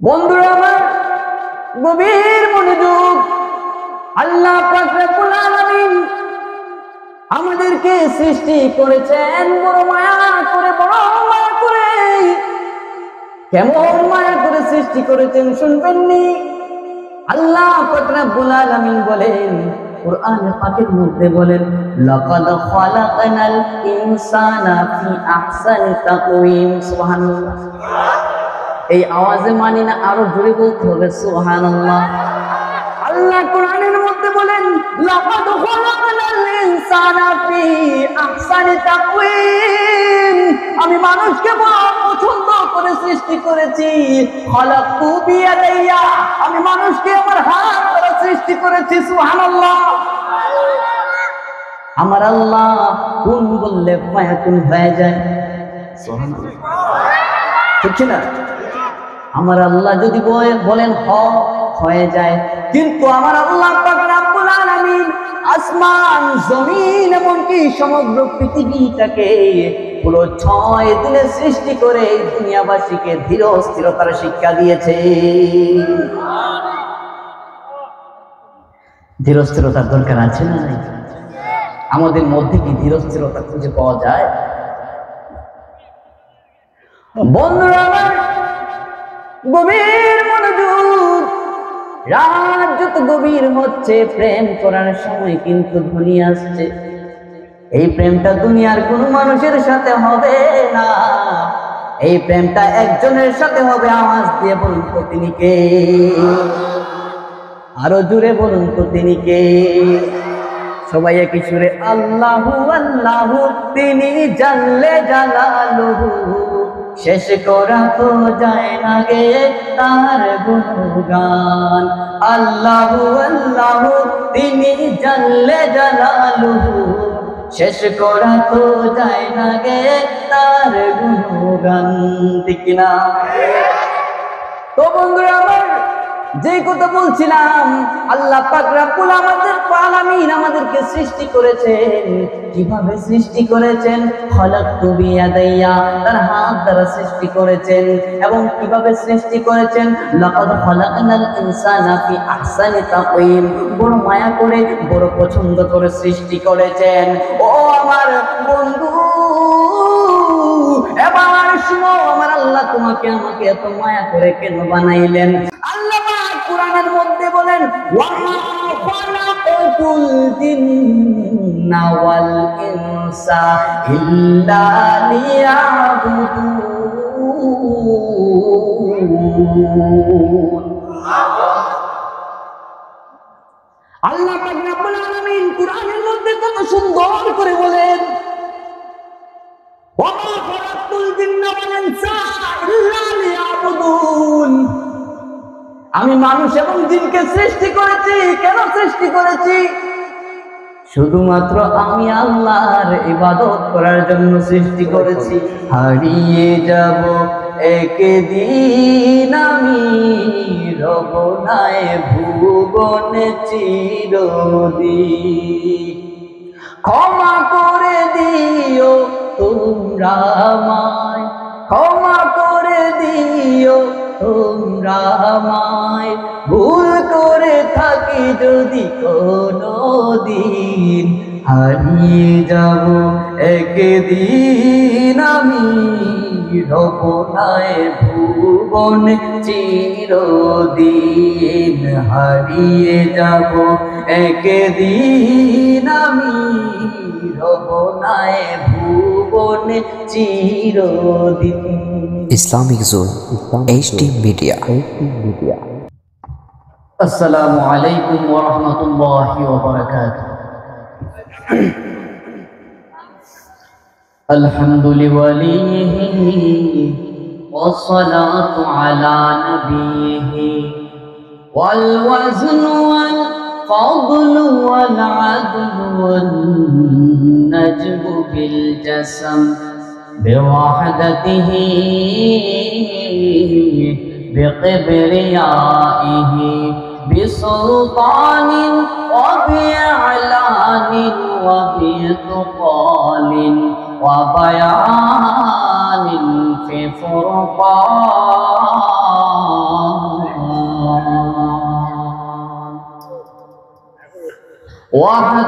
বন্ধুরা আমার গভীর মনোযোগ। আল্লাহ পাক রব্বুল আলামিন আমাদেরকে সৃষ্টি করেছেন বড় মায়া করে, বড় মায়া করে। কেমন মায়া করে সৃষ্টি করেছেন শুনবেননি? আল্লাহ পাক রব্বুল আলামিন বলেন কুরআন পাকের মধ্যে বলেন, লাকাদ খালাকনাল ইনসানা ফি আহসানি তাকওয়িম। সুবহানাল্লাহ। এই আওয়াজে মানি না, আরো জোরে বলতে হবে সুবহানাল্লাহ। আল্লাহ কোরআনের মধ্যে বলেন, লাকাদ খালাকনাল ইনসানা ফি আহসানি তাকওয়িম। আমি মানুষকে বড় পছন্দ করে সৃষ্টি করেছি। খালাকতু বিয়াদাইয়া, আমি মানুষকে আমার হাত দ্বারা সৃষ্টি করেছি। সুবহানাল্লাহ। আমার আল্লাহ কোন বললে ফায়াকুন হয়ে যায়। সুবহানাল্লাহ, ঠিক না? আমার আল্লাহ যদি বলেন হয়ে যায়। কিন্তু আমার আল্লাহ পাক রব্বুল আলামিন আসমান, জমিন এমনকি সমগ্র পৃথিবীটাকে পুরো 6 দিনে সৃষ্টি করে দুনিয়াবাসীকে ধীর স্থিরতার শিক্ষা দিয়েছে। ধীর স্থিরতার দরকার আছে না? আমাদের মধ্যে কি ধীর স্থিরতা খুঁজে পাওয়া যায়? বন্ধুরা আমার গভীর মনোযোগ। রাত যত গভীর হচ্ছে, প্রেম করার সময় কিন্তু ধ্বনি আসছে। এই প্রেমটা দুনিয়ার কোন মানুষের সাথে হবে না, এই প্রেমটা একজনের সাথে হবে। আওয়াজ দিয়ে বলুন তো তিনি কে? আরো জোরে বলুন তো তিনি কে? সবাই একই সুরে আল্লাহু আল্লাহু, তিনি জাল্লে জালালুহু। শেষ করা তো যায় না গে তার গুণগান। আল্লাহু আল্লাহু, তিনি জাল্লে জালালুহু। শেষ করা তো যায় না গে তার গুণগান। ঠিক না? তো বন্ধুরা আমার যে কথা বলছিলাম, আল্লাহ পাক রব্বুল আলামিন আমাদেরকে সৃষ্টি করেছেন। কিভাবে সৃষ্টি করেছেন? খালাকতু বিয়াদাইয়া, তার হাত দ্বারা সৃষ্টি করেছেন। এবং কিভাবে সৃষ্টি করেছেন? লাকাদ খালাকনাল ইনসানা ফি আহসানি তাকওয়িম, বড় মায়া করে, বড় পছন্দ করে সৃষ্টি করেছেন। ও আমার বন্ধু, এবার শুনো, আমার আল্লাহ তোমাকে আমাকে এত মায়া করে কেন বানাইলেন? আল্লাহ পাক কোরআনের মধ্যে বলেন, ওয়া মা খালাকাতুল জিন্না ওয়াল ইনসা ইল্লা লিয়াবুদুন। আল্লাহ পাক রব্বুল আলামিন কোরআনের মধ্যে কত সুন্দর করে বলেন, ওয়া মা খালাকাতুল জিন্না ওয়াল ইনসা ইল্লা লিয়াবুদুন। আমি মানুষ এবং জিনকে সৃষ্টি করেছি। কেন সৃষ্টি করেছি? শুধুমাত্র আমি আল্লাহর ইবাদত করার জন্য সৃষ্টি করেছি। হারিয়ে যাব একদিন আমি, রব নাই ভুবনে চিরদিন। ক্ষমা করে দিও তোমরা আমায়, ক্ষমা করে দিও তোমরা আমায়। ভুল করে থাকি যদি কোনো দিন, হারিয়ে যাব একদিন আমি, রব নাই ভুবনে চিরদিন। হারিয়ে যাব একদিন আমি, রব নাই ভুবনে চিরদিন। Islamic zone HD media. আসসালামু আলাইকুম ওয়া রাহমাতুল্লাহি ওয়া বারাকাতুহু। আলহামদুলিল্লাহি ওয়াস সালাতু আলা নবিয়িহি ওয়াল ওয়াজনু ওয়াল ফাদলু ওয়াল আদলু ওয়ান নাজমু বিল জাসম بوحدته بقبريائه بسلطان وبإعلان وبتقال وبيان في فرقان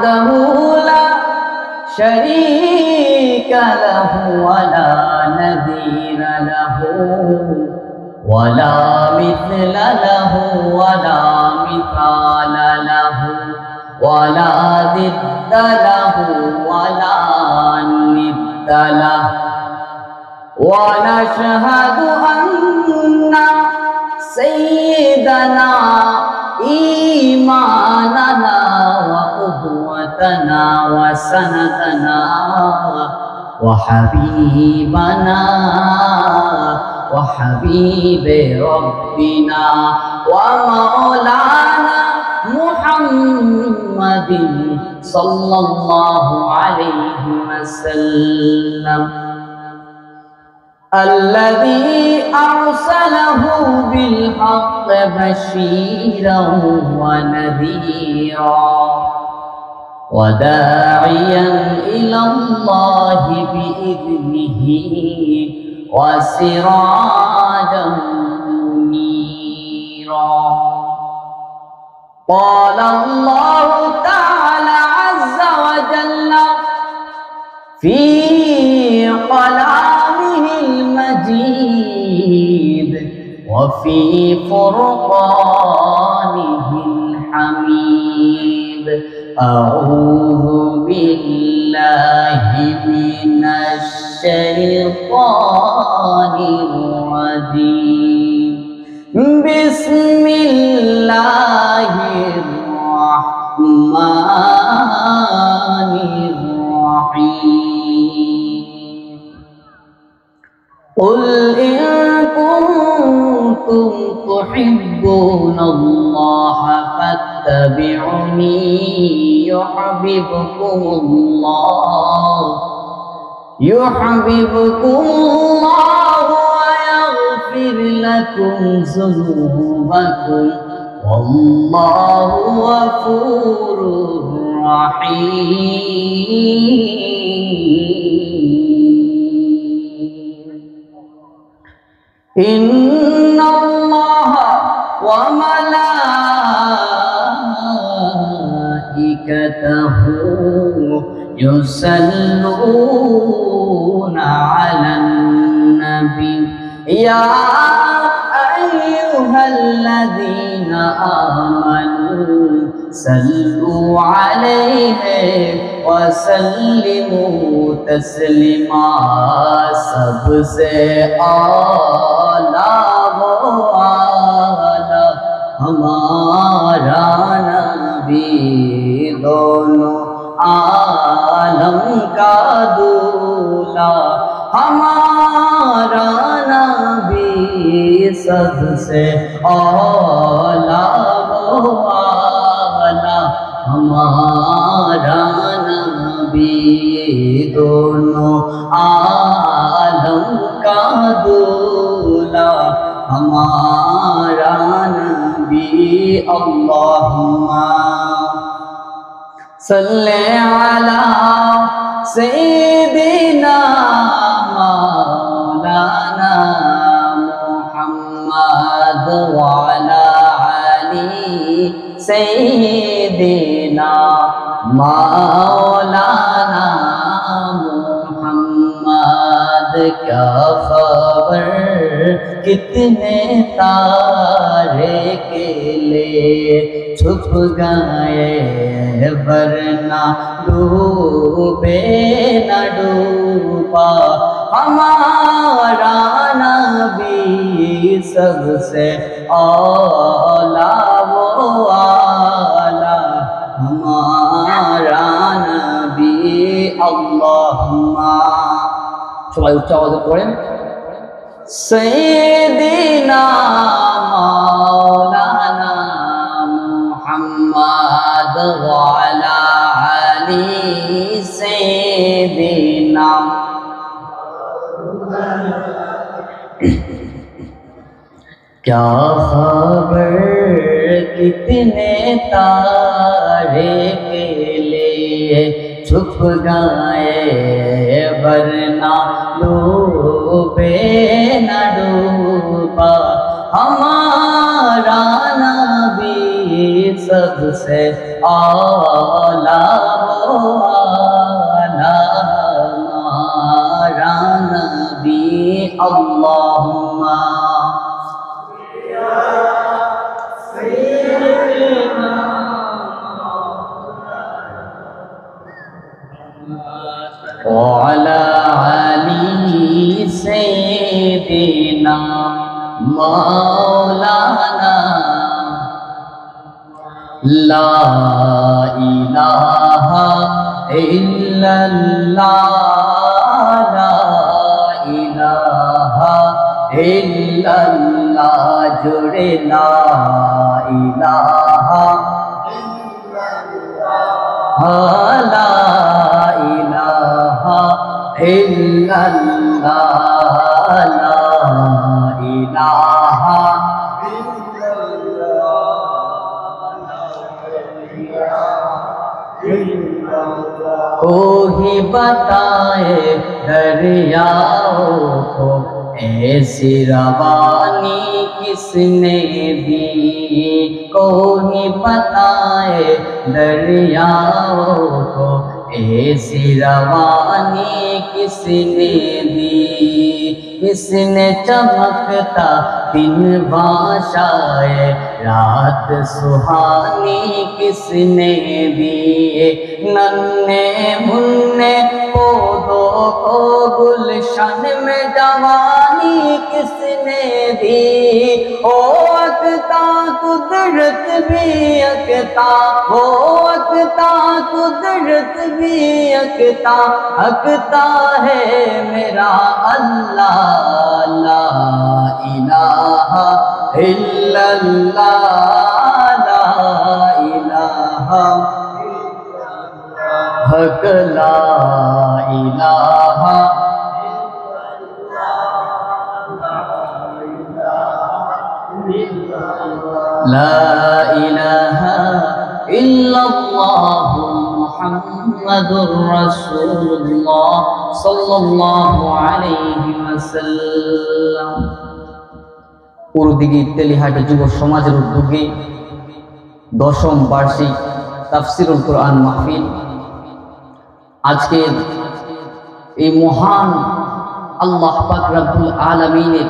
वहदहू ला शरीक लहू वला नज़ीर लहू वला मिस्ल लहू वला मिसाल लहू वला ज़िद्द लहू वला निद्द लहू वनशहदु अन्ना सय्यदना ईमानना व उद्वतना व सनदना व हबीबना व हबीब रब्बिना व मौलाना मुहम्मदिन सल्लल्लाहु अलैहि वसल्लम الذي أرسله بالحق بشيرا ونذيرا وداعيا إلى الله بإذنه وسراجا منيرا قال الله تعالى عز وجل في كلامه المجيد وفي فرقانه الحميد أعوذ بالله من الشيطان الرجيم بسم الله الرحمن الرحيم قل إن كنتم تحبون الله فاتبعوني يحببكم الله ويغفر لكم ذنوبكم والله غفور رحيم إن الله وملائكته يصلون على النبي يا أيها الذين آمنوا صلوا عليه وسلموا تسليما सबसे आला वो आला हमारा नबी दोनों आलम का दूल्हा हमारा नबी सबसे आला वो आला हमारा नबी दोनों आलम का दूल्हा हमारा नबी अल्लाहुम्मा सल्ले अला सय्यिदिना मौलाना मुहम्मद व अला आली सय्यिदिना मौलाना मुहम्मद क्या खबर कितने तारे के लिए छुप गए वरना डूबे न डूबा हमारा नबी सबसे आला वो आला हमारा नबी अल्लाहुम्मा সবাই উচ্চ আওয়াজে পড়েন सय्यिदिना मौलाना मुहम्मद व अला आली सय्यिदिना क्या खबर कितने तारे के लिए छुप गए वरना डूबे न डूबा हमारा नबी सबसे आला আলা মারা নবী আল্লাহুম্মা وعلى آله سيدنا مولانا لا إله إلا الله لا إله إلا الله جڑے لا إله لا إله إلا الله لا إله कोई बताए दरियाओं को ऐसी रवानी किसने दी कोई बताए दरियाओं को ऐसी रवानी किसने दी किसने चमकता दिन भाषाए रात सुहानी किसने दिए नन्हे मुन्ने पौधों को गुलशन में जवानी किसने दी ओ अकता कुदरत भी अकता ओ अकता कुदरत भी अकता अकता है मेरा अल्लाह ला इलाहा इल्लल्लाह ला इलाहा हक ला इलाहा ला इलाहा इल्लल्लाह मुहम्मदुर रसूलुल्लाह सल्लल्लाहु अलैहि वसल्लम পুরদিঘি তেলিহাটি যুব সমাজের উদ্যোগে 10ম বার্ষিক তাফসিরুল কোরআন মাহফিল আজকের এই মহান আল্লাহ পাক রব্বুল আলামিনের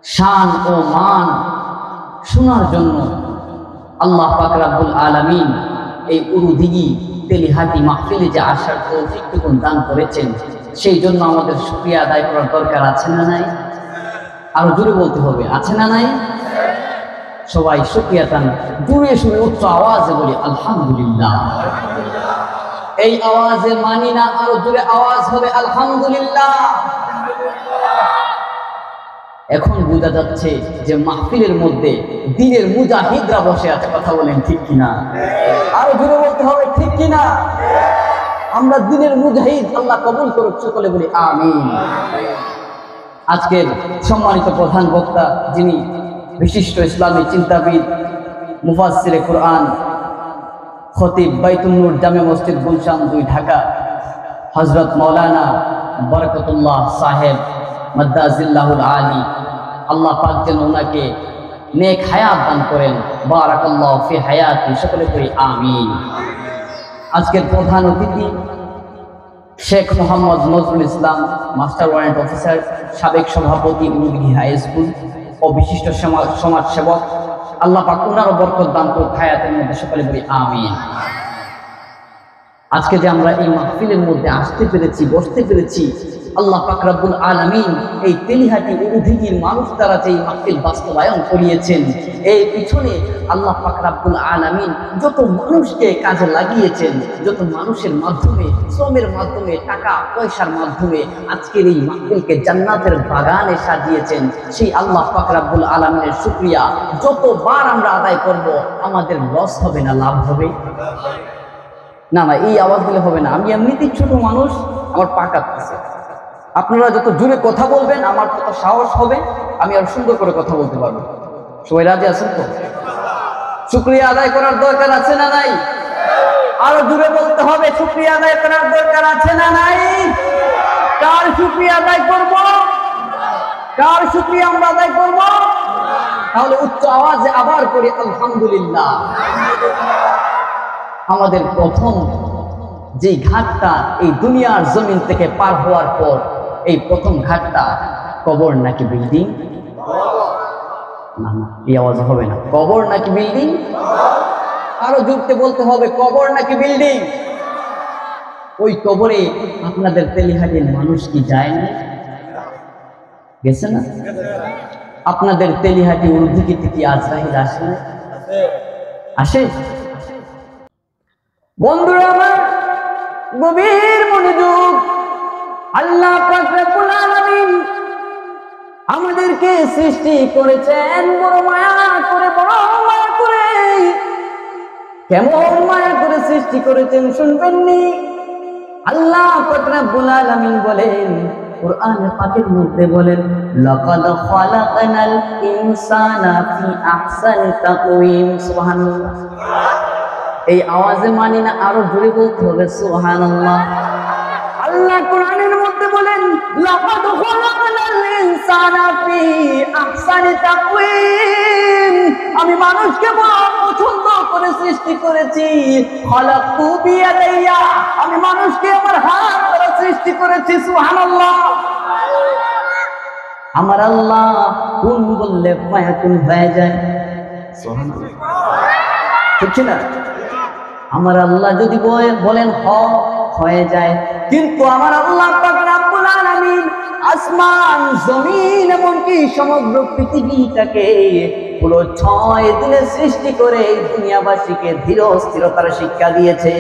শান ও মান শোনার জন্য আল্লাহ পাক রব্বুল আলামিন এই উরুদিঘি তেলিহাটি মাহফিলে যে আসার তৌফিকটুকু দান করেছেন সেই জন্য আমাদের শুকরিয়া আদায় করার দরকার আছে না নাই আরো জোরে বলতে হবে আছে না নাই সবাই শুকরিয়া তান জোরে সুরে উচ্চ আওয়াজে বলি আলহামদুলিল্লাহ এই আওয়াজে মানি না আরো জোরে আওয়াজ হবে আলহামদুলিল্লাহ এখন বোঝা যাচ্ছে যে মাহফিলের মধ্যে দ্বীনের মুজাহিদরা বসে আছে কথা বলেন ঠিক কিনা আরো জোরে বলতে হবে ঠিক কিনা আমরা দ্বীনের মুজাহিদ আল্লাহ কবুল করুক সকলে বলি আমিন আজকের সম্মানিত প্রধান বক্তা যিনি বিশিষ্ট ইসলামী চিন্তাবিদ মুফাসসিরে কোরআন খতিব বাইতুন নূর জামে মসজিদ গুলশান 2 ঢাকা হযরত মাওলানা বরকতুল্লাহ সাহেব মাদ্দাজিল্লাহুল আলী আল্লাহ পাক যেন ওনাকে নেক হায়াত দান করেন বারাকাল্লাহু ফি হায়াতি সকলে পড়ি আমিন আজকের প্রধান অতিথি Sheikh Mohammad Nazrul Islam master warrant officer সাবেক সভাপতি উরুদিঘি হাই স্কুল ও বিশিষ্ট সমাজ সেবক আল্লাহ পাক ওনারও বরকত দান করুক হায়াতের মধ্যে সকলে বলি আমিন আজকে যে আমরা এই মাহফিলের মধ্যে আসতে পেরেছি বসতে পেরেছি আল্লাহ পাক রব্বুল আলামিন এই তেলিহাটি উরুদিঘির মানুষ দ্বারা যে মাহফিল বাস্তবায়ন করিয়েছেন এই পিছনে আল্লাহ পাক রব্বুল আলামিন যত মানুষকে কাজে লাগিয়েছেন যত মানুষের মাধ্যমে শ্রমের মাধ্যমে টাকা পয়সার মাধ্যমে আজকের এই মাহফিলকে জান্নাতের বাগানে সাজিয়েছেন সেই আল্লাহ পাক রব্বুল আলামিনের শুকরিয়া যতবার আমরা আদায় করব আমাদের লস হবে না লাভ হবে না না এই আওয়াজ দিলে হবে না আমি এমনিতেই ছোট মানুষ আমার পা কাঁপতেছে আপনারা যত জোরে কথা বলবেন আমার তত সাহস হবে আমি আর সুন্দর করে কথা বলতে পারবো সবাই রাজি আছেন তো শুকরিয়া আদায় করার দরকার আছে না নাই আরো জোরে বলতে হবে শুকরিয়া আদায় করার দরকার আছে না নাই কার শুকরিয়া আদায় করব কার শুকরিয়া আমরা আদায় করব তাহলে উচ্চ আওয়াজে আবার করি আলহামদুলিল্লাহ আমাদের প্রথম যে ঘাটটা এই দুনিয়ার জমিন থেকে পার হওয়ার পর এই প্রথম ঘাটটা কবর নাকি বিল্ডিং? না না, এই আওয়াজ হবে না। কবর নাকি বিল্ডিং? আরো জোরতে বলতে হবে, কবর নাকি বিল্ডিং? ওই কবরে আপনাদের তেলিহাটির মানুষ কি যায় না? গেছে না? আপনাদের তেলিহাটি উর্দিকিতে কি আজরাইল আসে না? আসে? বন্ধুরা আমার, গভীর মনোযোগ। আল্লাহ পাক রব্বুল আলামিন আমাদেরকে সৃষ্টি করেছেন বড় মায়া করে, বড় মায়া করে। কেমন মায়া করে সৃষ্টি করেছেন শুনবেননি? আল্লাহ পাক রব্বুল আলামিন বলেন, কুরআনে পাকের মধ্যে বলেন, লাকাদ খালাকনাল ইনসানা ফি আহসানি তাকওয়িম। সুবহানাল্লাহ। এই আওয়াজে মানি না, আরো জোরে বলতে হবে সুবহানাল্লাহ। আল্লাহ কোরআনের মধ্যে বলেন, লাকাদ খালাকনাল ইনসানা ফি আহসানি তাকওয়িম। আমি মানুষকে বড় পছন্দ করে সৃষ্টি করেছি। খালাকতু বিয়াদাইয়া, আমি মানুষকে আমার হাত দ্বারা সৃষ্টি করেছি। সুবহানাল্লাহ। আমার আল্লাহ কোন বললে ফায়াকুন হয়ে যায়। সুবহানাল্লাহ, ঠিক না? আমার আল্লাহ যদি বলেন হয়ে যায়। কিন্তু আমার আল্লাহ পাক রব্বুল আলামিন আসমান, জমিন, এমনকি সমগ্র পৃথিবীটাকে পুরো 6 দিনে সৃষ্টি করে দুনিয়াবাসীকে ধীর স্থিরতার শিক্ষা দিয়েছে।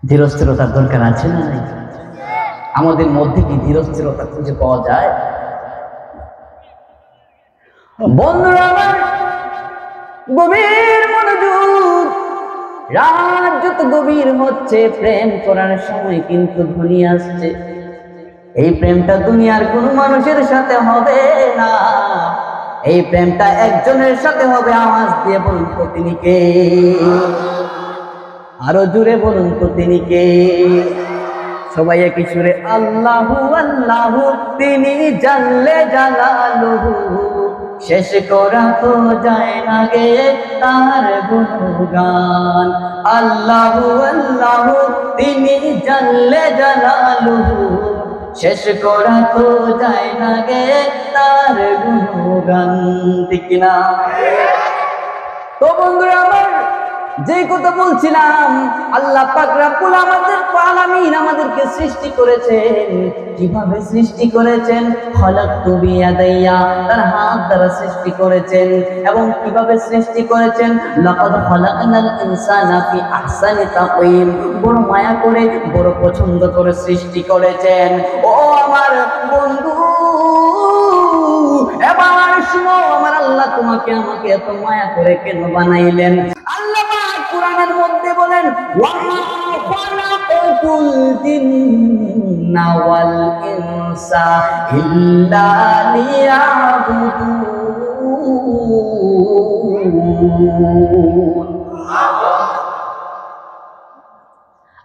ধীর স্থিরতার দরকার আছে না? আমাদের মধ্যে কি ধীর স্থিরতা খুঁজে পাওয়া যায়? বন্ধুরা আমার, গভীর মনোযোগ। রাত যত গভীর হচ্ছে, প্রেম করার সময় কিন্তু ধ্বনি আসছে। এই প্রেমটা দুনিয়ার কোন মানুষের সাথে হবে না। এই প্রেমটা একজনের সাথে হবে। আওয়াজ দিয়ে বলুন তো তিনি কে? আরো জোরে বলুন তো তিনি কে? সবাই একই সুরে আল্লাহু আল্লাহু, তিনি জাল্লে জালালুহু। শেষ করা তো যায় না গে তার গুণগান। আল্লাহু আল্লাহু, তিনি জাল্লে জালালুহু। শেষ করা তো যায় না গে তার গুণগান। ঠিক না? তো বন্ধুরা আমার, যে কথা বলছিলাম, আল্লাহ পাক রব্বুল আলামিন আমাদেরকে সৃষ্টি করেছেন। কিভাবে সৃষ্টি করেছেন? খালাকতু বিয়াদাইয়া, তার হাত দ্বারা সৃষ্টি করেছেন। এবং কিভাবে সৃষ্টি করেছেন? লাকাদ খালাকনাল ইনসানা ফি আহসানি তাকওয়িম, বড় মায়া করে, বড় পছন্দ করে সৃষ্টি করেছেন। ও আমার বন্ধু, এবার শুনো, আমার আল্লাহ তোমাকে আমাকে এত মায়া করে কেন বানাইলেন? আল্লাহ কোরআনের মধ্যে বলেন, ওয়া মা খালাকাতুল জিন্না ওয়াল ইনসা ইল্লা লিয়াবুদুন।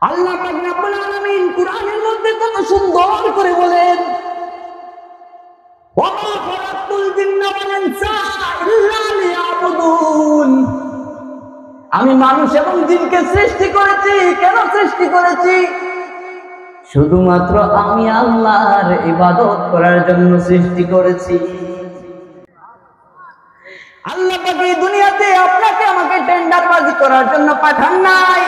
আল্লাহ পাক রব্বুল আলামিন কোরআনের মধ্যে কত সুন্দর করে বলেন, ওয়া মা খালাকাতুল জিন্না ওয়াল ইনসা ইল্লা লিয়াবুদুন। আমি মানুষ এবং জিনকে সৃষ্টি করেছি। কেন সৃষ্টি করেছি? শুধুমাত্র আমি আল্লাহর ইবাদত করার জন্য সৃষ্টি করেছি। আল্লাহ পাক এই দুনিয়াতে আপনাকে আমাকে টেন্ডারবাজি করার জন্য পাঠান নাই।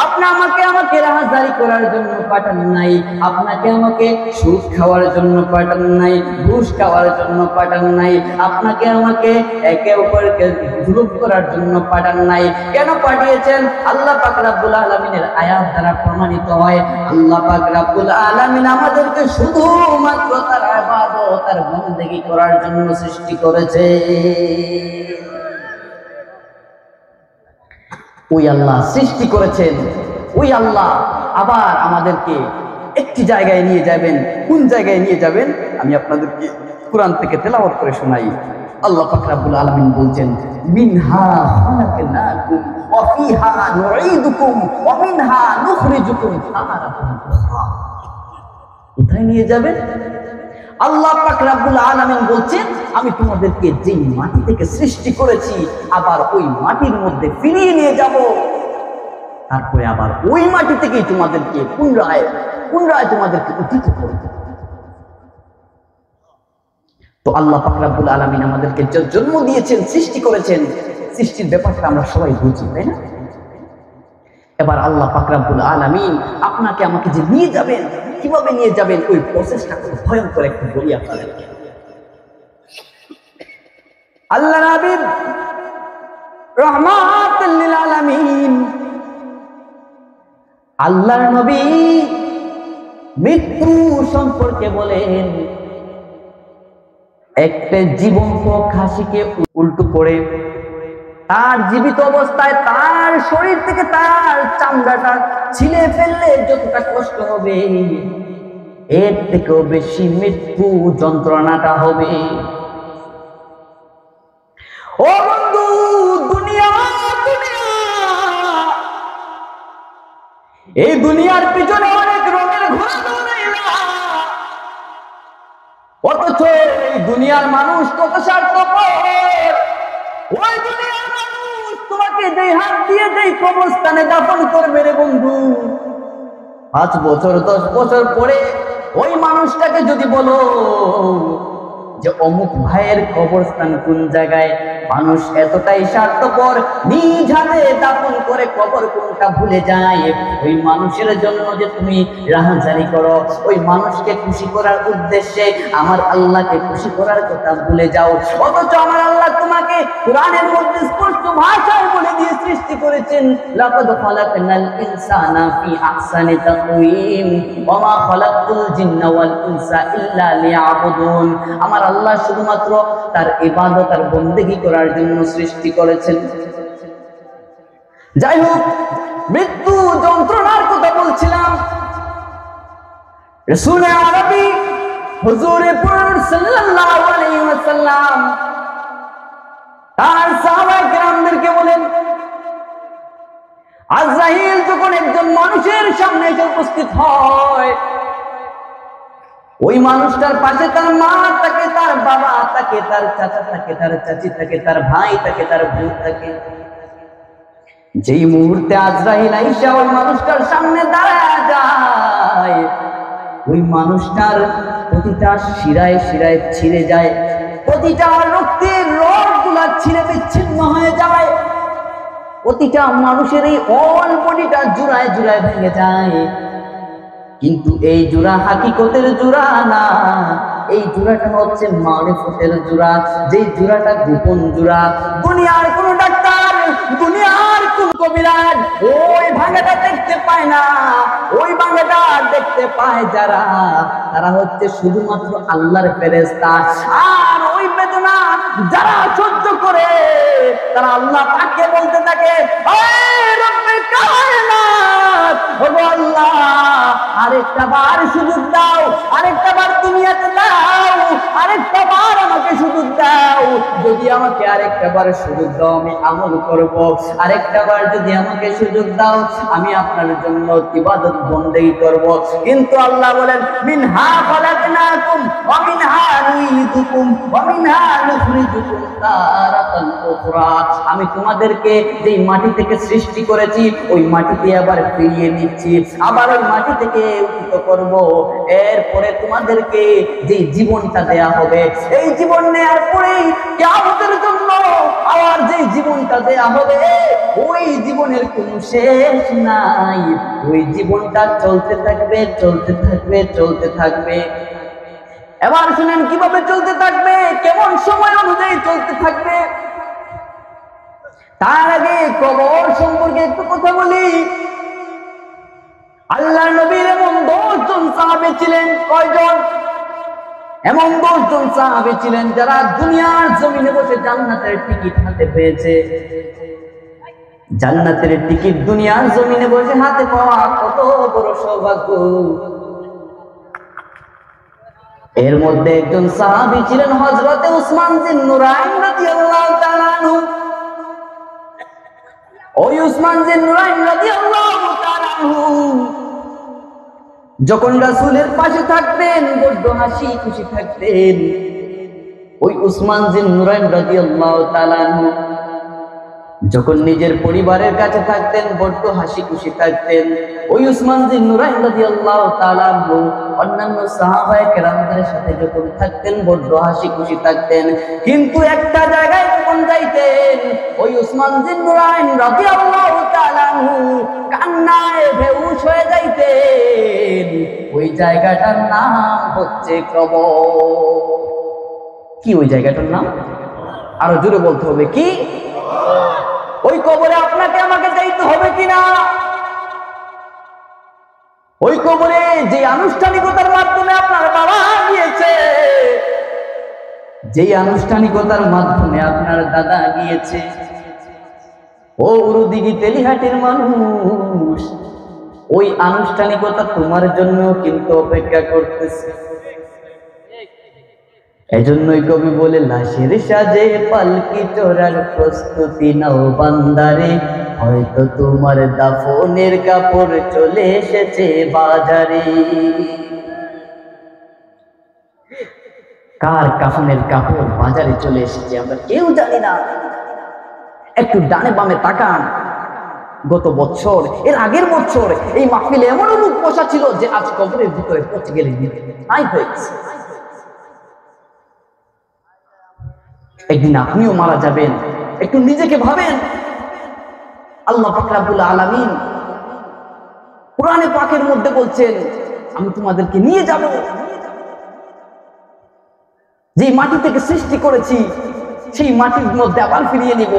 আপনি আমাকে রাহাজারি করার জন্য পাঠান নাই। আপনাকে আমাকে সুদ খাওয়ার জন্য পাঠান নাই, ঘুষ খাওয়ার জন্য পাঠান নাই। আপনাকে আমাকে একে অপরকে জুলুম করার জন্য পাঠান নাই। কেন পাঠিয়েছেন? আল্লাহ পাক রব্বুল আলামিনের আয়াত দ্বারা প্রমাণিত হয়, আল্লাহ পাক রব্বুল আলামিন আমাদেরকে শুধুমাত্র তার ইবাদত, তার বন্দেগী করার জন্য সৃষ্টি করেছে। ওই আল্লাহ সৃষ্টি করেছেন, ওই আল্লাহ আবার আমাদেরকে একটি জায়গায় নিয়ে যাবেন। কোন জায়গায় নিয়ে যাবেন? আমি আপনাদেরকে কোরআন থেকে তেলাওয়াত করে শোনাই। আল্লাহ পাক রব্বুল আলামিন বলছেন, মিনহা খালাকনাকুম ওয়া ফিহা নুঈদুকুম ওয়া মিনহা নুখরিজুকুম তারাতান উখরা। কোথায় নিয়ে যাবেন? আল্লাহ পাক রব্বুল আলামিন বলছেন, আমি তোমাদেরকে যেই মাটি থেকে সৃষ্টি করেছি আবার ওই মাটির মধ্যে ফিরিয়ে নিয়ে যাব, তারপরে আবার ওই মাটি থেকেই তোমাদেরকে পুনরায় তোমাদেরকে উত্থিত করব। তো আল্লাহ পাক রব্বুল আলামিন আমাদেরকে জন্ম দিয়েছেন, সৃষ্টি করেছেন, সৃষ্টির ব্যাপারটা আমরা সবাই বুঝি, তাই না? এবার আল্লাহ পাক রব্বুল আলামিন আপনাকে আমাকে যে নিয়ে যাবেন, কিভাবে নিয়ে যাবেন, ওই প্রসেসটা খুব ভয়ঙ্কর একটু বলি আপনাদেরকে। আল্লাহ নবী রাহমাতুল লিল আলামিন, আল্লাহর নবী মৃত্যু সম্পর্কে বলেন, একটা জীবন্ত খাসিকে উল্টো করে তার জীবিত অবস্থায় তার শরীর থেকে তার চামড়াটা ছিলে ফেললে যতটা কষ্ট হবে, এর থেকেও বেশি মৃত্যু যন্ত্রণাটা হবে। ও বন্ধু, দুনিয়া এই দুনিয়ার পিছনে অনেক রঙের ঘোড়া দৌড়াইলা, অথচ এই দুনিয়ার মানুষ কত স্বার্থপর। ওই দুনিয়ার মানুষ তোমাকে যেই হাত দিয়ে যেই কবরস্থানে দাফন করবে রে বন্ধু, 5 বছর 10 বছর পরে ওই মানুষটাকে যদি বলো যে অমুক ভাইয়ের কবরস্থান কোন জায়গায়, মানুষ এতটাই স্বার্থপর, নিজ হাতে দাফন করে কবর কোনটা ভুলে যায়। ওই মানুষের জন্য যে তুমি রাহাজানি করো, ওই মানুষকে খুশি করার উদ্দেশ্যে আমার আল্লাহকে খুশি করার কথা ভুলে যাও। অথচ আমার আল্লাহ তোমাকে কোরআনের মধ্যে স্পষ্ট ভাষায় বলে দিয়ে সৃষ্টি করেছেন, লাকাদ খালাকনাল ইনসানা ফি আহসানি তাকওয়িম ওয়া মা খালাকতুল জিন্না ওয়াল ইনসা ইল্লা লিয়াবুদুন। আমার আল্লাহ শুধুমাত্র তার ইবাদত আর বন্দেগী করার জন্য সৃষ্টি করেছেন। যাই হোক, মৃত্যু যন্ত্রণার কথা বলছিলাম। রাসূল আরবি হুজুরে পাক সাল্লাল্লাহু আলাইহি ওয়াসাল্লাম তার সাহাবায়ে কেরামদেরকে বলেন, আজরাইল যখন একজন মানুষের সামনে এসে উপস্থিত হয়, ওই মানুষটার পাশে তার মা থাকে, তার বাবা থাকে, তার চাচা থাকে, তার চাচি থাকে, তার ভাই থাকে, তার বোন থাকে। যেই মুহূর্তে আজরাইল আইসা ওই মানুষটার সামনে দাঁড়ায় যায়, ওই মানুষটার প্রতিটা শিরায় শিরায় ছিঁড়ে যায়, প্রতিটা রক্তের রগগুলা ছিঁড়ে বিচ্ছিন্ন হয়ে যায়, প্রতিটা মানুষের এই অল বডিটা জোড়ায় জোড়ায় ভেঙে যায়। কিন্তু এই জোড়া হাকিকতের জোড়া না, এই জোড়াটা হচ্ছে মারিফতের জোড়া, যেই জোড়াটা গোপন জোড়া। দুনিয়ার কোন ডাক্তার, দুনিয়ার কোন কবিরাজ ওই ভাঙাটা দেখতে পায় না। ওই ভাঙাটা দেখতে পায় যারা, তারা হচ্ছে শুধুমাত্র আল্লাহর ফেরেশতা। আর ওই বেদনা যারা সহ্য করে, তারা আল্লাহ পাককে বলতে থাকে, হে রব্বে কায়নাত, ওগো আল্লাহ, আরেকটা বার সুযোগ দাও, আরেকটা বার দুনিয়াতে দাও, আরেকটা বার আমাকে সুযোগ দাও। যদি আমাকে আরেকটা বার সুযোগ দাও আমি আমল করব, আরেকটা বার যদি আমাকে সুযোগ দাও আমি আপনার জন্য ইবাদত বন্দেগী করব। কিন্তু আল্লাহ বলেন, মিনহা খালাকনাকুম ওয়া মিনহা নুঈদুকুম ওয়া মিনহা নুখরিজুকুম তারাতান উখরা। আমি তোমাদেরকে যেই মাটি থেকে সৃষ্টি করেছি ওই মাটিতে আবার ফিরিয়ে নিচ্ছি, আবার ওই মাটি থেকে উত্থিত করব। এরপরে তোমাদেরকে যে জীবনটা দেয়া হবে, এই জীবন নেয়ার পরেই কিয়ামতের জন্য আবার যে জীবনটা দেয়া হবে, ওই জীবনের কোনো শেষ নাই। ওই জীবনটা চলতে থাকবে, চলতে থাকবে, চলতে থাকবে। এবার শুনেন কিভাবে চলতে থাকবে, কেমন সময় অনুযায়ী চলতে থাকবে। তার আগে কবর সম্পর্কে একটু কথা বলি। আল্লাহর নবীর এমন 10 জন সাহাবী ছিলেন। কয়জন? এমন 10 জন সাহাবী ছিলেন যারা দুনিয়ার জমিনে বসে জান্নাতের টিকিট হাতে পেয়েছে। জান্নাতের টিকিট দুনিয়ার জমিনে বসে হাতে পাওয়া কত বড় সৌভাগ্য। এর মধ্যে একজন সাহাবী ছিলেন হযরতে উসমান বিন নুরাইন রাদিয়াল্লাহু তাআলা আনহু। ওই উসমান বিন নুরাইন রাদিয়াল্লাহু তাআলা আনহু যখন রাসূলের পাশে থাকতেন বড্ড হাসি খুশি থাকতেন। ওই উসমান জিন নুরাইন রাদিয়াল্লাহু তাআলা আনহু যখন নিজের পরিবারের কাছে থাকতেন বড্ড হাসি খুশি থাকতেন। ওই উসমান জিন নুরাইন রাদিয়াল্লাহু তাআলা আনহু অন্যান্য সাহাবায়ে কেরামদের সাথে যখন থাকতেন বড্ড হাসি খুশি থাকতেন। কিন্তু একটা জায়গায় যখন যাইতেন ওই উসমান জিন নুরাইন রাদিয়াল্লাহু তাআলা আনহু কান্নায় বেহুশ হয়ে যাইতেন। ওই জায়গাটার নাম হচ্ছে কবর। কি ওই জায়গাটার নাম? আরো জোরে বলতে হবে, কি? ওই কবরে আপনাকে আমাকে যাইতে হবে কিনা? ওই কবরে যে আনুষ্ঠানিকতার মাধ্যমে আপনার বাবা গিয়েছে, যে আনুষ্ঠানিকতার মাধ্যমে আপনার দাদা গিয়েছে, ও উরুদিঘি তেলিহাটির মানুষ, ওই আনুষ্ঠানিকতা তোমার জন্য কিন্তু অপেক্ষা করতেছে। এজন্যই কবি বলে, লাশের সাজে পালকি চড়ার প্রস্তুতি নাও বান্দারে, হয়তো তোমার দাফনের কাপড় চলে এসেছে বাজারে। কার কাফনের কাপড় বাজারে চলে এসেছে আমরা কেউ জানি না। একটু ডানে বামে তাকান, গত বছর, এর আগের বছর এই মাহফিলে এমনও লোক বসা ছিল যে আজ কবরের ভিতরে পচে গেলে নাই হয়ে গেছে। একদিন আপনিও মারা যাবেন, একটু নিজেকে ভাবেন। আল্লাহ পাক রব্বুল আলামিন কোরআনে পাকের মধ্যে বলছেন, আমি তোমাদেরকে নিয়ে যাব, যে মাটি থেকে সৃষ্টি করেছি সেই মাটির মধ্যে আবার ফিরিয়ে নিব।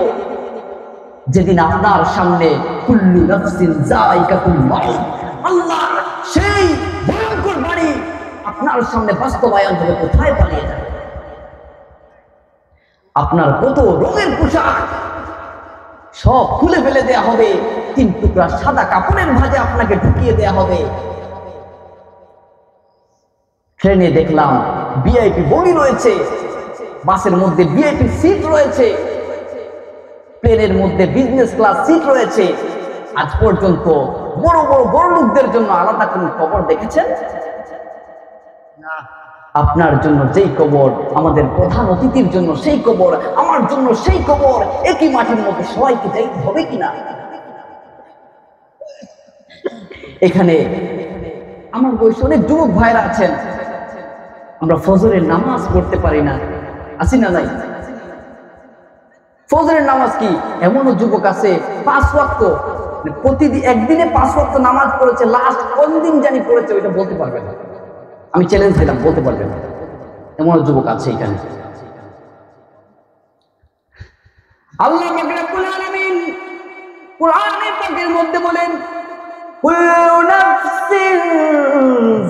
যেদিন আপনার সামনে কুল্লু নাফসিন যায়কাতুল মাউত, আল্লাহ সেই ভয়ঙ্কর বাণী আপনার সামনে বাস্তবায়ন হবে, কোথায় পালিয়ে যাবে? আপনার কত রঙের পোশাক সব খুলে ফেলে দেয়া হবে, 3 টুকরা সাদা কাপড়ের ভাঁজে আপনাকে ঢুকিয়ে দেয়া হবে। ট্রেনে দেখলাম ভিআইপি বগি রয়েছে, বাসের মধ্যে ভিআইপি সিট রয়েছে, প্লেনের মধ্যে বিজনেস ক্লাস সিট রয়েছে। আজ পর্যন্ত বড় লোকদের জন্য আলাদা কোন কবর দেখেছেন? না। আপনার জন্য যেই কবর, আমাদের প্রধান অতিথির জন্য সেই কবর, আমার জন্য সেই কবর, একই মাটির মধ্যে সবাইকে যাইতে হবে কিনা? এখানে আমার বয়সে অনেক যুবক ভাইরা আছেন, আমরা ফজরের নামাজ পড়তে পারি না, আছি না নাই? ফজরের নামাজ কি? এমনও যুবক আছে 5 ওয়াক্ত প্রতিদিন, একদিনে 5 ওয়াক্ত নামাজ পড়েছে, লাস্ট কোন দিন জানি পড়েছে ওইটা বলতে পারবে না। আমি চ্যালেঞ্জ দিলাম, বলতে পারবেন না। এমন যুবক আছে এখানে। আল্লাহ রাব্বুল আলামিন কোরআনে পাকের মধ্যে বলেন, কুল্লু নাফসিন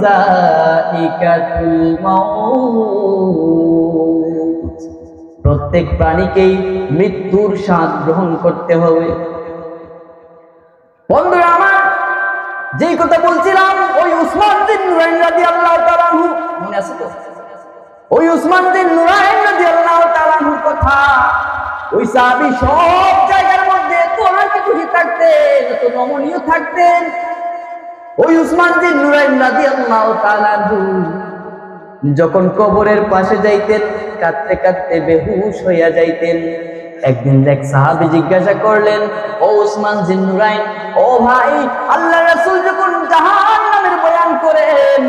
যায়িকাতুল মাউত, প্রত্যেক প্রাণীকেই মৃত্যুর স্বাদ গ্রহণ করতে হবে। বন্ধুরা আমার, যেই কথা বলছিলাম ওই উসমান বিন নুরাইন রাদিয়াল্লাহু তাআলা আনহু, মনে আছে তো? ওই উসমান বিন নুরাইন রাদিয়াল্লাহু তাআলা আনহুর কথা, ওই সাহাবী সব জায়গার মধ্যে এত হাসি খুশি থাকতেন, এত নমনীয় থাকতেন। ওই উসমান বিন নুরাইন রাদিয়াল্লাহু তাআলা আনহু যখন কবরের পাশে যাইতেন কাঁদতে কাঁদতে বেহুশ হইয়া যাইতেন। একদিন এক সাহাবী জিজ্ঞাসা করলেন, ও উসমান বিন নুরাইন, ও ভাই, আল্লাহ রাসূল যখন জাহান্নামের বয়ান করেন,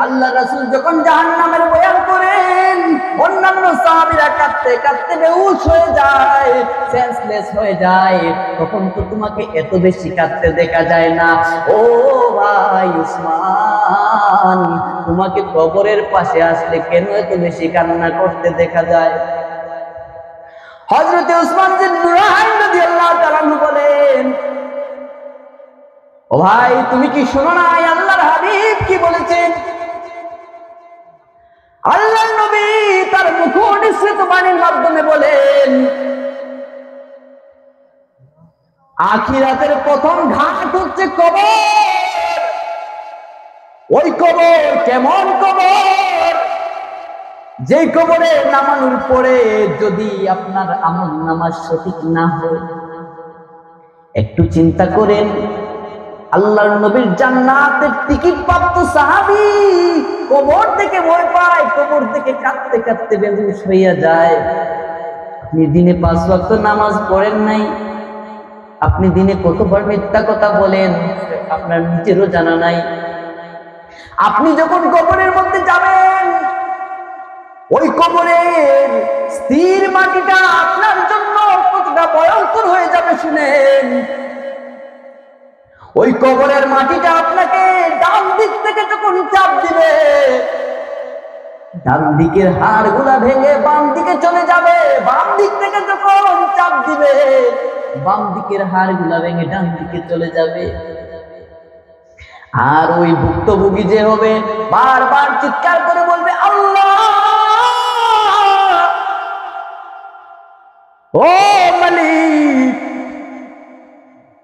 আল্লাহ রাসূল যখন জাহান্নামের বয়ান করেন, অন্যান্য সাহাবীরা কাঁদতে কাঁদতে বেহুশ হয়ে যায়, সেন্সলেস হয়ে যায়, তখন তো তোমাকে এত বেশি কাঁদতে দেখা যায় না। ও ভাই উসমান, তোমাকে কবরের পাশে আসলে কেন এত বেশি কান্না করতে দেখা যায়? হযরত উসমান বিন নুরাইন রাদিয়াল্লাহু তাআলা আনহু বলেন, ও ভাই, তুমি কি শোনো না আল্লাহর হাবিব কি বলেছেন? আল্লাহর নবী তার মুখনিসৃত বাণীর মাধ্যমে বলেন, আখিরাতের প্রথম ঘাট হচ্ছে কবর। ওই কবর কেমন কবর? যে কবরে নামানোর পরে যদি আপনার আমল নামাজ সঠিক না হয়, একটু চিন্তা করেন আল্লাহর নবীর জান্নাতের টিকিট প্রাপ্ত সাহাবী কবর থেকে ভয় পায়, কবর থেকে কাঁদতে কাঁদতে বেহুশ হইয়া যায়। আপনি দিনে 5 ওয়াক্ত নামাজ পড়েন নাই, আপনি দিনে কতবার মিথ্যা কথা বলেন আপনার নিজেরও জানা নাই। আপনি যখন কবরের মধ্যে যাবেন, ওই কবরের স্থির মাটিটা আপনার জন্য কতটা ভয়ঙ্কর হয়ে যাবে শুনেন। ওই কবরের মাটিটা আপনাকে ডান দিক থেকে যখন চাপ দিবে, ডান দিকের হাড়গুলা ভেঙে বাম দিকে চলে যাবে। বাম দিক থেকে যখন চাপ দিবে, বাম দিকের হাড়গুলা ভেঙে ডান দিকে চলে যাবে। আর ওই ভুক্তভোগী যে হবে বারবার চিৎকার করে বলবে, আল্লাহ, ও মালিক,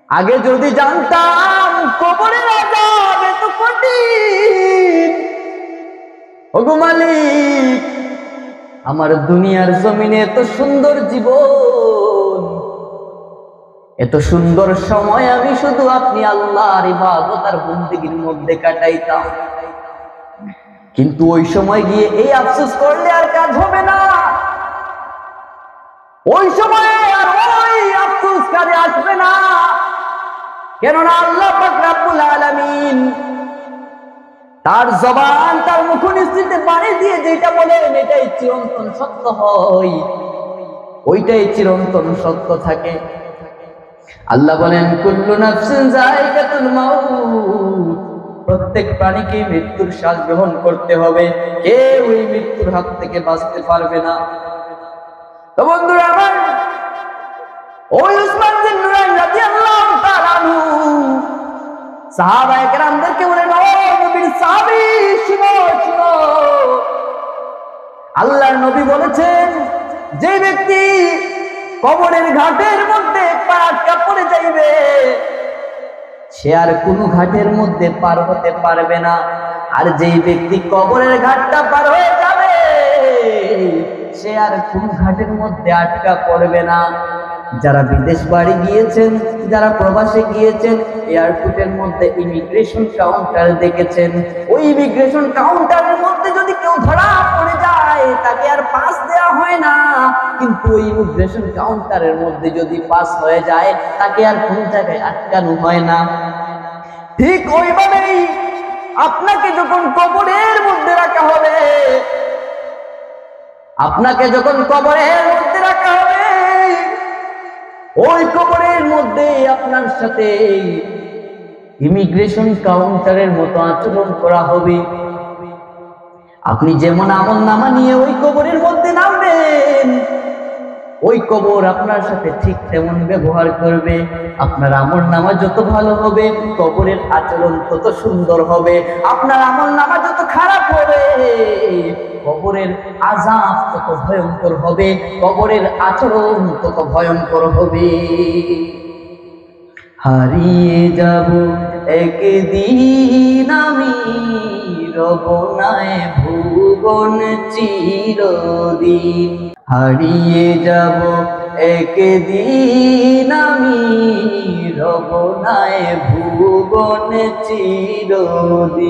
আগে যদি জানতাম কবরের আযাব এত কঠিন, ওগো মালিক, আমার দুনিয়ার জমিনে এত সুন্দর জীবন, এত সুন্দর সময় আমি শুধু আপনি আল্লাহর ইবাদত আর বন্দেগীর মধ্যে কাটাইতাম। কিন্তু ওই সময় গিয়ে এই আফসোস করলে আর কাজ হবে না। ওই সময় আর ওই আফসোস কাজে আসবে না, কেননা আল্লাহ পাক রব্বুল আলামিন তার জবান, তার মুখনিসৃতে বাণী দিয়ে যেটা বলেন এটাই চিরন্তন সত্য হয়, ওইটাই চিরন্তন সত্য থাকে। আল্লাহ বলেন, কুল্লু নাফসিন যায়কাতুল মাউত, প্রত্যেক প্রাণীকে মৃত্যুর শ্বাস গ্রহণ করতে হবে, কেউ এই মৃত্যুর হাত থেকে বাঁচতে পারবে না। তো বন্ধুরা আমার, ওই উসমান বিন নুরাইন রাদিয়াল্লাহু তাআলা আনহু সাহাবায়ে কেরামদেরকে বলেন, ও নবীর সাহাবী, শুনো শুনো, আল্লাহর নবী বলেছেন, যে ব্যক্তি কবরের ঘাটের মধ্যে পা আটকা পড়ে যাইবে, সে আর কোনো ঘাটের মধ্যে পার হতে পারবে না। আর যেই ব্যক্তি কবরের ঘাটটা পার হয়ে যাবে, সে আর কোন ঘাটের মধ্যে আটকা পড়বে না। যারা বিদেশ বাড়ি গিয়েছেন, যারা প্রবাসে গিয়েছেন, এয়ারপোর্টের মধ্যে ইমিগ্রেশন কাউন্টার দেখেছেন, ওই ইমিগ্রেশন কাউন্টারের মধ্যে যদি কেউ ধরা পড়ে যায়, তাকে আর পাস দেওয়া হয় না। কিন্তু ওই ইমিগ্রেশন কাউন্টারের মধ্যে যদি পাস হয়ে যায়, তাকে আর কোন জায়গায় আটকানো হয় না। ঠিক ওইভাবেই আপনাকে যখন কবরের মধ্যে রাখা হবে, আপনাকে যখন কবরের মধ্যে রাখা হবে, ওই কবরের মধ্যে আপনার সাথে ইমিগ্রেশন কাউন্টারের মতো আচরণ করা হবে। আপনি যেমন আমলনামা নিয়ে ওই কবরের মধ্যে নামবেন, ওই কবর আপনার সাথে ঠিক তেমন ব্যবহার করবে। আপনার আমলনামা যত ভালো হবে, কবরের আচরণ তত সুন্দর হবে। আপনার আমলনামা যত খারাপ হবে, কবরের আযাব তত ভয়ঙ্কর হবে, কবরের আচরণ তত ভয়ঙ্কর হবে। হারিয়ে যাব একদিন আমি, রব নাই ভুবন চিরদিন। হারিয়ে যাব একদিন আমি, রব নাই ভুবন চিরদিন।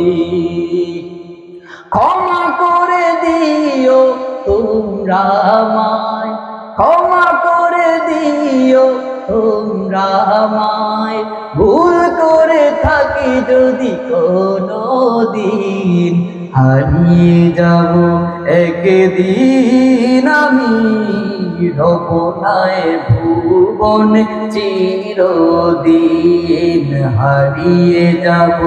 ক্ষমা করে দিও তোমরা আমায়, ক্ষমা করে দিও তোমরা আমায়, ভুল করে থাকি যদি কোনো দিন। হারিয়ে যাব একদিন আমি, রব নাই ভুবন চিরদিন। হারিয়ে যাব